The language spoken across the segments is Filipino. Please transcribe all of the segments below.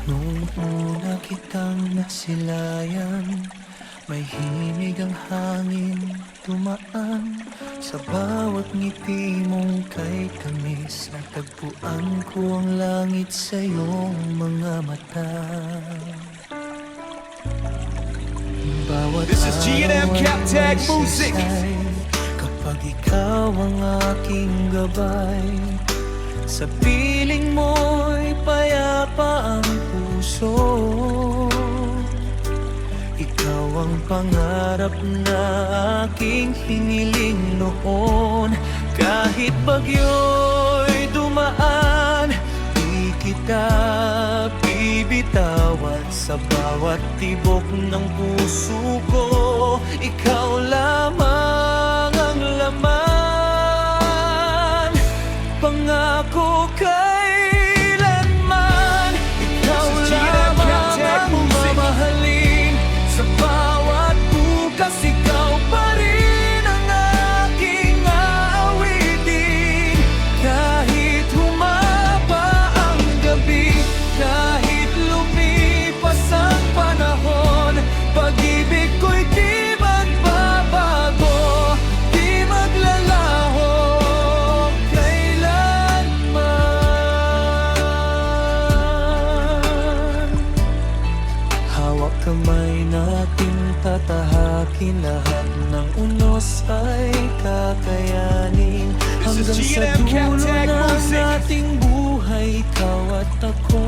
Nung una kitang nasilayan, may himig ang hangin dumaan. Sa bawat ngiti mong kay tamis, natagpuan ko ang langit sa iyong mga mata. Bawat This is G&M araw Cap ay Tag may Music. saysay, kapag ikaw ang aking gabay. Sa piling mo'y payapa ang puso. Ikaw ang pangarap na aking hiniling noon. Kahit bagyo'y dumaan, di kita bibitawan. Sa bawat tibok ng puso ko, ikaw lamang ang laman. Pangako kailanman, ikaw lamang ang mamahalin. Sa bawat bukas, ikaw pa rin ang aking aawitin. Kahit humaba ang gabi, kahit lumipas ang panahon, pag-ibig ko'y di magbabago, di maglalaho kailanman. Hawak kamay nating tatahakin, lahat ng unos ay kakayanin. This is Hanggang sa G&M Cap dulo Tag ng Music. ating buhay, ikaw at ako,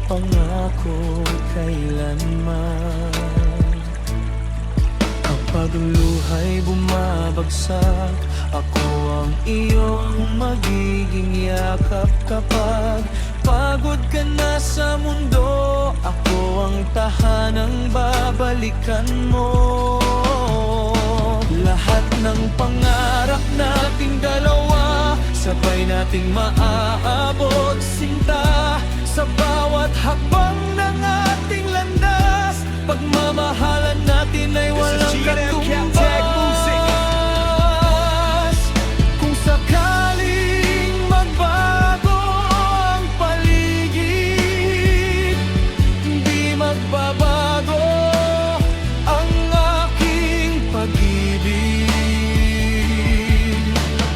pangako kailanman. Kapag luhay bumabagsak, ako ang iyong magiging yakap. Kapag pagod ka na sa mundo, ako ang tahanang babalikan mo. Lahat ng pangarap nating dalawa, sabay nating maaabot, sinta. Sa bawat hakbang ng ating landas, pagmamahalan natin ay walang katumbas. Kung sakaling magbago ang paligid, hindi magbabago ang aking pag-ibig.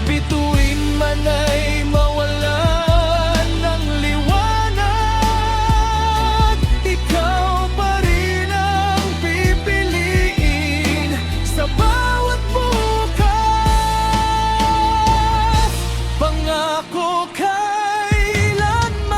Bituin man ay mawalan ng liwanag, ikaw pa rin ang pipiliin. Sa bawat bukas, pangako kailanman,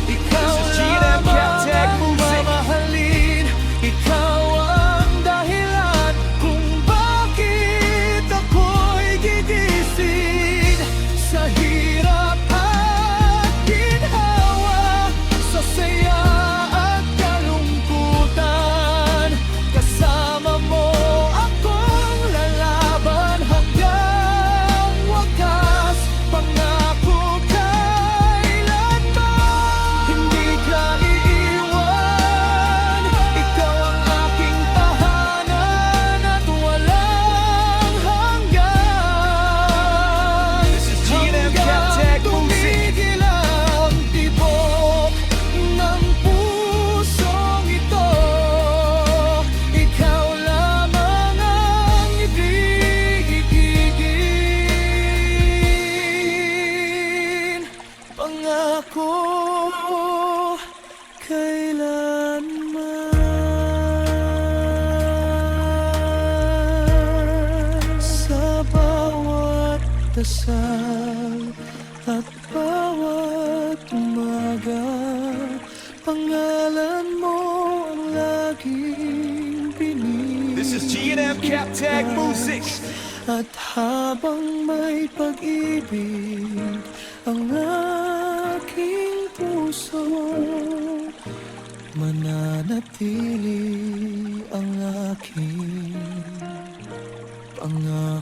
ikaw This is G&M Cap lamang Tag ang Music. mamahalin. Ikaw ang dahilan kung bakit ako'y gigising. Sa hirap at ginhawa, sa saya at kalungkutan, kasama mo akong lalaban hanggang wakas. Pangako kailanman, hindi ka iiwan. Ikaw ang aking tahanan at walang hanggan. This is G&M Cap Tag Music. Tumigil ang tibok ng pusong ito, ikaw lamang ang ibigin. Pangako kailanman. Sa bawat dasal at bawat umaga, pangalan mo ang laging pinili. This is G&M Cap Tag Music. At habang may pag-ibig ang aking puso, mananatili ang aking pangarap.